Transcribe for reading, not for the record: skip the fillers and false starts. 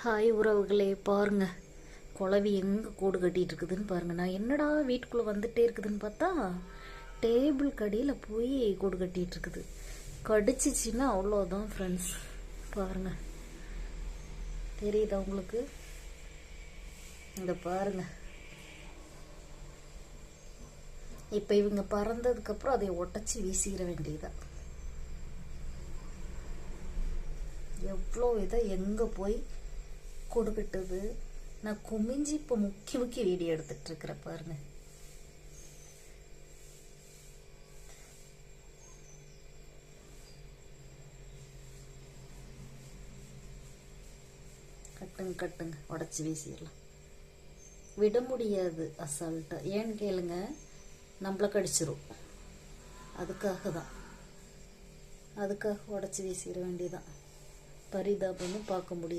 Hi உறவுகளே, பாருங்க குழவி எங்கே கூடு கட்டிகிட்டு இருக்குதுன்னு பாருங்கள். நான் என்னடா வீட்டுக்குள்ளே வந்துட்டே இருக்குதுன்னு பார்த்தா டேபிள் கடியில் போய் கூடு கட்டிகிட்டு இருக்குது. கடிச்சிச்சின்னா அவ்வளோதான் ஃப்ரெண்ட்ஸ். பாருங்கள், தெரியுதா உங்களுக்கு? இங்கே பாருங்க. இப்போ இவங்க பறந்ததுக்கப்புறம் அதை உடச்சி வீசிட வேண்டியதான். எவ்வளோ இதை எங்கே போய் கொடுக்கட்டுது. நான் குமிஞ்சி இப்போ முக்கி வீடியோ எடுத்துட்டு இருக்கிறேன் பாருங்க. கட்டுங்க கட்டுங்க, உடச்சி வீசிடலாம். விட முடியாது அசால்ட்டா. ஏன்னு கேளுங்க, நம்மளை கடிச்சிரும். அதுக்காக உடச்சி வீசிட வேண்டியதான். பரிதாபம்னு பார்க்க முடியாது.